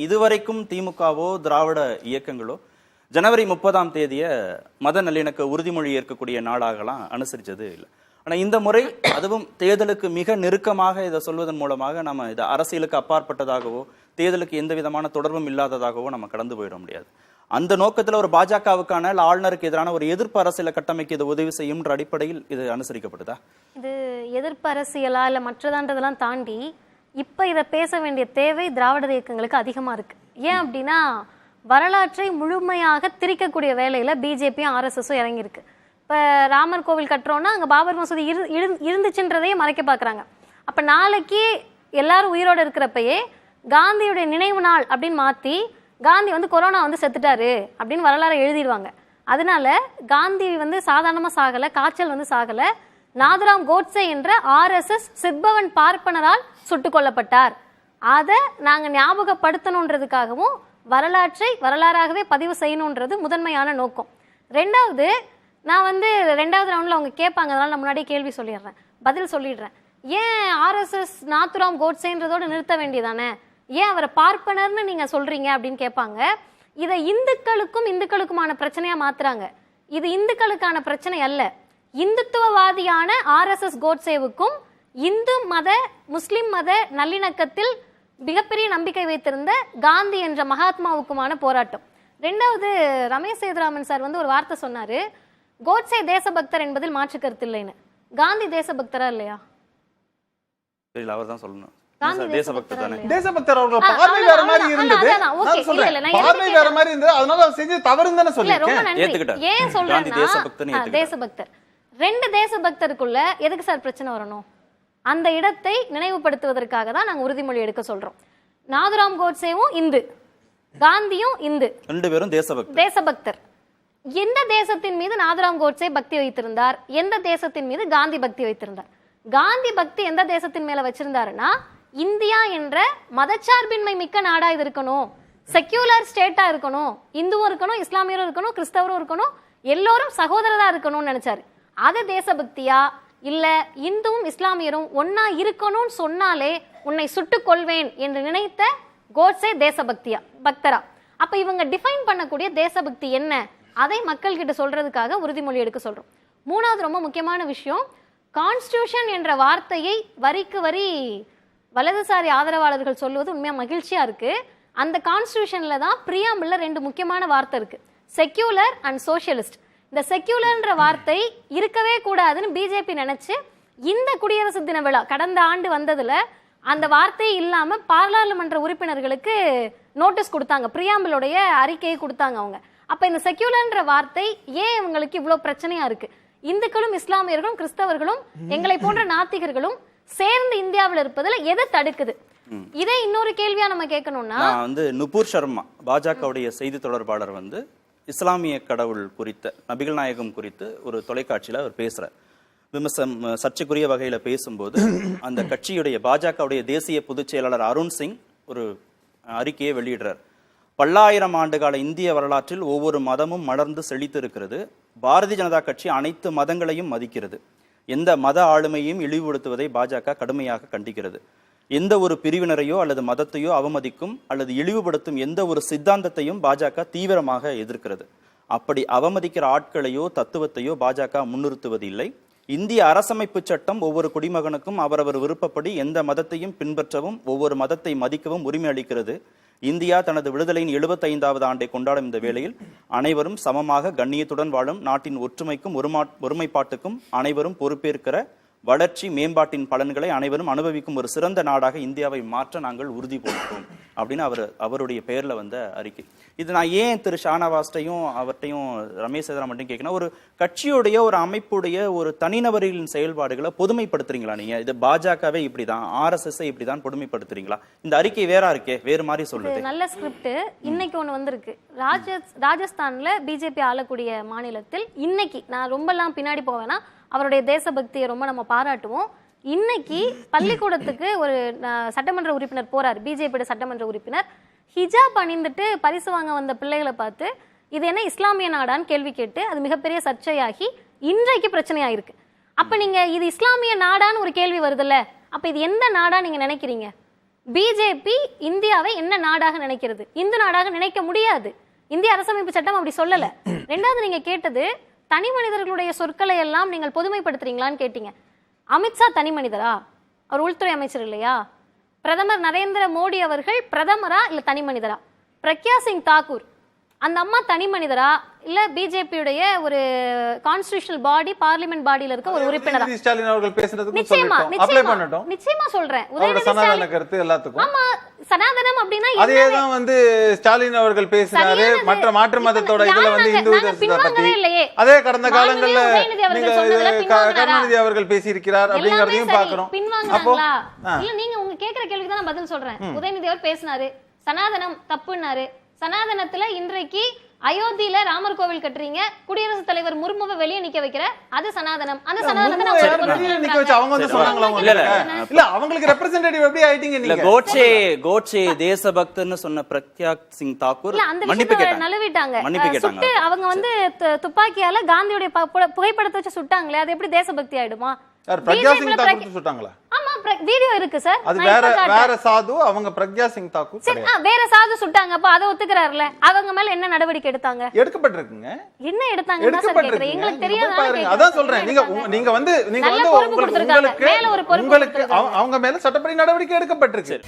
இதுவரைக்கும் திமுகவோ திராவிட இயக்கங்களோ ஜனவரி 30ஆம் தேதிய மத நல்லிணக்க உறுதிமொழி ஏற்கக்கூடிய நாளாகலாம் அனுசரிச்சது இல்லை. ஆனா இந்த முறை அதுவும் தேர்தலுக்கு மிக நெருக்கமாக இதை சொல்வதன் மூலமாக நம்ம இதை அரசியலுக்கு அப்பாற்பட்டதாகவோ தேர்தலுக்கு எந்த விதமான தொடர்பும் இல்லாததாகவோ நம்ம கடந்து போயிட முடியாது. அந்த நோக்கத்தில் ஒரு பாஜகவுக்கான ஆளுநருக்கு எதிரான ஒரு எதிர்ப்பு அரசியலை கட்டமைக்க இது உதவி செய்யும்ன்ற அடிப்படையில் இது அனுசரிக்கப்படுதா? இது எதிர்ப்பு அரசியலா இல்ல மற்றதான்றதெல்லாம் தாண்டி இப்ப இதை பேச வேண்டிய தேவை திராவிட இயக்கங்களுக்கு அதிகமா இருக்கு. ஏன் அப்படின்னா வரலாற்றை முழுமையாக திரிக்கக்கூடிய வேலையில பிஜேபியும் ஆர்எஸ்எஸும் இறங்கியிருக்கு. இப்ப ராமர் கோவில் கட்டுறோம்னா அங்க பாபர் மசூதி இருந்துச்சுன்றதையே மறைக்க பாக்குறாங்க. அப்ப நாளைக்கு எல்லாரும் உயிரோடு இருக்கிறப்பயே காந்தியுடைய நினைவு நாள் அப்படின்னு மாத்தி காந்தி கொரோனா செத்துட்டாரு அப்படின்னு வரலாறு எழுதிடுவாங்க. அதனால காந்தி சாதாரணமா சாகல, காய்ச்சல் சாகல, நாதுராம் கோட்சே என்ற ஆர்எஸ்எஸ் சித்பவன் பார்ப்பனரால் சுட்டுக் கொல்லப்பட்டார். அதை நாங்க ஞாபகப்படுத்தணுன்றதுக்காகவும் வரலாற்றை வரலாறாகவே பதிவு செய்யணுன்றது முதன்மையான நோக்கம். ரெண்டாவது, நான் ரெண்டாவது ரவுண்ட்ல அவங்க கேட்பாங்க, அதனால நான் முன்னாடியே கேள்வி சொல்லிடுறேன், பதில் சொல்லிடுறேன். ஏன் ஆர்எஸ்எஸ் நாத்துராம் கோட்சேன்றதோட நிறுத்த வேண்டியதானே, ஏன் அவரை பார்ப்பனர்னு நீங்க சொல்றீங்க அப்படின்னு கேட்பாங்க. இதை இந்துக்களுக்குமான பிரச்சனையா மாத்துறாங்க. இது இந்துக்களுக்கான பிரச்சனை அல்ல. இந்துத்துவவாதியான ஆர்எஸ்எஸ் கோட்சேவுக்கும் இந்து மத முஸ்லிம் மத நல்லிணக்கத்தில் மிகப்பெரிய நம்பிக்கை வைத்திருந்த காந்தி என்ற மகாத்மாவுக்குமான போராட்டம். ரெண்டாவது, ரமேஷ் சேதுராமன் சார் ஒரு வார்த்தை சொன்னாரு, கோட்சே தேசபக்தர் என்பதில் மாற்று கருத்து இல்லைன்னு. காந்தி தேசபக்தரா இல்லையா? அவர் தான் சொல்லணும். தேசபக்தர் அவர்கள் பார்வை வேற மாதிரி இருந்தது. பார்வை வேற மாதிரி இருந்தது. அதனால அவர் செஞ்ச தவறுன்னு தானே சொல்லிருக்கேன். ஏன் சொல்றேன்னா தேசபக்தர் ரெண்டு தேசபக்தருக்குள்ள எதுக்கு சார் பிரச்சனை வரணும்? அந்த இடத்தை நினைவுபடுத்துவதற்காக தான் நாங்க உறுதிமொழி எடுக்க சொல்றோம். நாதுராம் கோட்சேவும் இந்து, காந்தியும் இந்து, ரெண்டு பேரும் தேசபக்தர். எந்த தேசத்தின் மீது நாதுராம் கோட்சே பக்தி வைத்திருந்தார், எந்த தேசத்தின் மீது காந்தி பக்தி வைத்திருந்தார்? காந்தி பக்தி எந்த தேசத்தின் மேல வச்சிருந்தாருன்னா, இந்தியா என்ற மதச்சார்பின்மை மிக்க நாடா இது இருக்கணும், செக்யூலர் ஸ்டேட்டா இருக்கணும், இந்துவும் இருக்கணும், இஸ்லாமியரும் இருக்கணும், கிறிஸ்தவரும் இருக்கணும், எல்லோரும் சகோதரரா இருக்கணும்னு நினைச்சாரு. அது தேசபக்தியா? இல்ல இந்துவும் இஸ்லாமியரும் ஒன்னா இருக்கணும்னு சொன்னாலே உன்னை சுட்டுக் கொள்வேன் என்று நினைத்த கோட்சே பக்தரா? அப்ப இவங்க டிஃபைன் பண்ணக்கூடிய தேசபக்தி என்ன, அதை மக்கள் கிட்ட சொல்றதுக்காக உறுதிமொழி எடுக்க சொல்றோம். மூணாவது ரொம்ப முக்கியமான விஷயம், கான்ஸ்டிடியூஷன் என்ற வார்த்தையை வரிக்கு வரி வலதுசாரி ஆதரவாளர்கள் சொல்வது உண்மையா மகிழ்ச்சியா இருக்கு. அந்த கான்ஸ்டிடியூஷன்ல தான் பிரியாம்பிள்ல ரெண்டு முக்கியமான வார்த்தை இருக்கு, செக்யூலர் அண்ட் சோசியலிஸ்ட். இந்த செக்யூலர்ன்ற வார்த்தை இருக்கவே கூடாதுன்னு பிஜேபி நினைச்சு இந்த குடியரசு தின விழா கடந்த ஆண்டு வந்ததுல அந்த வார்த்தை இல்லாம பாராளுமன்ற உறுப்பினர்களுக்கு நோட்டீஸ் கொடுத்தாங்க, பிரியாம்பிளுடைய அறிக்கையை கொடுத்தாங்க அவங்க. அப்ப இந்த செக்யூலர்ன்ற வார்த்தை ஏன் இவங்களுக்கு இவ்வளவு பிரச்சனையா இருக்கு? இந்துக்களும் இஸ்லாமியர்களும் கிறிஸ்தவர்களும் எங்களை போன்ற நாத்திகர்களும் சேர்ந்து இந்தியாவில் இருப்பதில் எது தடுக்குது? இதை இன்னொரு கேள்வியா நம்ம கேட்கணும்னா, நுபுர் சர்மா பாஜகவுடைய செய்தி தொடர்பாளர் இஸ்லாமிய கடவுள் குறித்த, நபிகள் நாயகம் குறித்து ஒரு தொலைக்காட்சியில் அவர் பேசுறார். சர்ச்சைக்குரிய வகையில் பேசும்போது அந்த கட்சியுடைய பாஜகவுடைய தேசிய பொதுச் செயலாளர் அருண் சிங் ஒரு அறிக்கையை வெளியிடுறார். பல்லாயிரம் ஆண்டுகால இந்திய வரலாற்றில் ஒவ்வொரு மதமும் மலர்ந்து செழித்து இருக்கிறது. பாரதிய ஜனதா கட்சி அனைத்து மதங்களையும் மதிக்கிறது. எந்த மத ஆளுமையையும் இழிவுபடுத்துவதை பாஜக கடுமையாக கண்டிக்கிறது. எந்த ஒரு பிரிவினரையோ அல்லது மதத்தையோ அவமதிக்கும் அல்லது இழிவுபடுத்தும் எந்த ஒரு சித்தாந்தத்தையும் பாஜக தீவிரமாக எதிர்க்கிறது. அப்படி அவமதிக்கிற ஆட்களையோ தத்துவத்தையோ பாஜக முன்னிறுத்துவது இல்லை. இந்திய அரசமைப்பு சட்டம் ஒவ்வொரு குடிமகனுக்கும் அவரவர் விருப்பப்படி எந்த மதத்தையும் பின்பற்றவும் ஒவ்வொரு மதத்தை மதிக்கவும் உரிமை அளிக்கிறது. இந்தியா தனது விடுதலையின் 75வது ஆண்டை கொண்டாடும் இந்த வேளையில் அனைவரும் சமமாக கண்ணியத்துடன் வாழும் நாட்டின் ஒற்றுமைக்கும் ஒருமைப்பாட்டுக்கும் அனைவரும் பொறுப்பேற்கிற வளர்ச்சி மேம்பாட்டின் பலன்களை அனைவரும் அனுபவிக்கும் ஒரு சிறந்த நாடாக இந்தியாவை மாற்ற நாங்கள் உறுதி போகிறோம் அப்படின்னு அவருடைய பெயர்ல வந்த அறிக்கை. இது நான் ஏன் திரு ஷானவாஸ்டையும் அவர்கிட்டையும் ரமேஷ் சேதுராமன் கேட்கணும், ஒரு கட்சியுடைய ஒரு அமைப்புடைய ஒரு தனிநபர்களின் செயல்பாடுகளை பொதுமைப்படுத்துறீங்களா நீங்க? இது பாஜகவே இப்படிதான், ஆர்எஸ்எஸ் இப்படிதான் பொதுமைப்படுத்துறீங்களா? இந்த அறிக்கை வேற இருக்கே, வேறு மாதிரி சொல்லுது. நல்ல ஸ்கிரிப்ட் இன்னைக்கு ஒண்ணு வந்திருக்கு. ராஜஸ்தான்ல பிஜேபி ஆளக்கூடிய மாநிலத்தில் இன்னைக்கு, நான் ரொம்பலாம் பின்னாடி போவேன்னா அவருடைய தேசபக்தியை ரொம்ப நம்ம பாராட்டுவோம். இன்னைக்கு பள்ளிக்கூடத்துக்கு ஒரு சட்டமன்ற உறுப்பினர் போறாரு, பிஜேபியோட சட்டமன்ற உறுப்பினர், ஹிஜாப் அணிந்துட்டு பரிசு வாங்க வந்த பிள்ளைகளை பார்த்து இது என்ன இஸ்லாமிய நாடான்னு கேள்வி கேட்டு அது மிகப்பெரிய சர்ச்சையாகி இன்றைக்கு பிரச்சனையாயிருக்கு. அப்ப நீங்க இது இஸ்லாமிய நாடான்னு ஒரு கேள்வி வருதுல்ல, அப்ப இது எந்த நாடா நீங்க நினைக்கிறீங்க? பிஜேபி இந்தியாவை என்ன நாடாக நினைக்கிறது? இந்து நாடாக நினைக்க முடியாது. இந்திய அரசமைப்பு சட்டம் அப்படி சொல்லல. ரெண்டாவது நீங்க கேட்டது தனி மனிதர்களுடைய சொற்களை எல்லாம் நீங்கள் பொதுமைப்படுத்துறீங்களான்னு கேட்டீங்க. அமித்ஷா தனி மனிதரா? அவர் உள்துறை அமைச்சர் இல்லையா? பிரதமர் நரேந்திர மோடி அவர்கள் பிரதமரா இல்ல தனி மனிதரா? பிரக்யா சிங் தாக்கூர் அந்த அம்மா தனி மனிதரா இல்ல பிஜேபியுடைய ஒரு கான்ஸ்டிடியூஷனல் பாடி, பார்லிமெண்ட் பாடியில இருக்க ஒரு உறுப்பினரா? ஸ்டாலின் அவர்கள் பேசுறதுக்கு நிச்சயமா அப்ளை பண்ணட்டும். நிச்சயமா சொல்றேன். சனாதன கருத்து எல்லாத்துக்கும். ஆமா, சனாதனம் அப்படினா அதே தான் வந்து ஸ்டாலின் அவர்கள் பேசினாரு. மற்ற மாற்று மதத்தோட இதுல வந்து இந்துவிசத்தை பத்தி அதே கடந்த காலங்கள்ல கருணாநிதி அவர்கள் பேசி இருக்கிறார் அப்படிங்கறதையும் பாக்குறோம். பின்வாங்குறாங்களா? இல்ல நீங்க உங்க கேக்குற கேள்விக்கு தான் நான் பதில் சொல்றேன். உதயநிதி அவர் பேசினாரு, சனாதனம் தப்புன்னாரு. சனாதனத்துல இன்றைக்கு அயோத்தியில ராமர் கோவில் கட்டுறீங்க, குடியரசுத் தலைவர் முர்முவை வெளியே நிக்க வைக்கிற, அது சனாதனம். அந்த சனாதனத்தை நிக்க வச்சு அவங்க வந்து சொன்னாங்களா? இல்ல அவங்களுக்கு ரெப்ரசன்டேட்டிவ் எப்படி ஆயிட்டீங்க நீங்க? கோட்சே தேசபக்தன்னு சொன்ன பிரக்யா சிங் தாக்கூர் மன்னிப்பு கேட்டாங்க, நழுவிட்டாங்க. சுட்டு அவங்க வந்து துப்பாக்கியால காந்தியுடைய புகைப்படத்தை வச்சு சுட்டாங்களே, அது எப்படி தேசபக்தி ஆயிடுமா? பிரக்யா சிங் தாக்கூர் சுட்டாங்களா? ஆமா, வீடியோ இருக்கு சார். அது வேற சாது, அவங்க பிரக்யா சிங் தாக்கூர் கிடையாது. வேற சாது சுட்டாங்க. அப்ப அத ஒத்துக்கறாருல, அவங்க மேல என்ன நடவடிக்கை எடுத்தாங்க? எடுக்கப்பட்டிருக்குங்க. என்ன எடுத்தாங்கன்னு சார் கேக்குறேன். எங்களுக்கு தெரியாதா? அதான் சொல்றேன். நீங்க வந்து உங்களுக்கு அவங்க மேல சட்டப்படி நடவடிக்கை எடுக்கப்பட்டிருக்கு.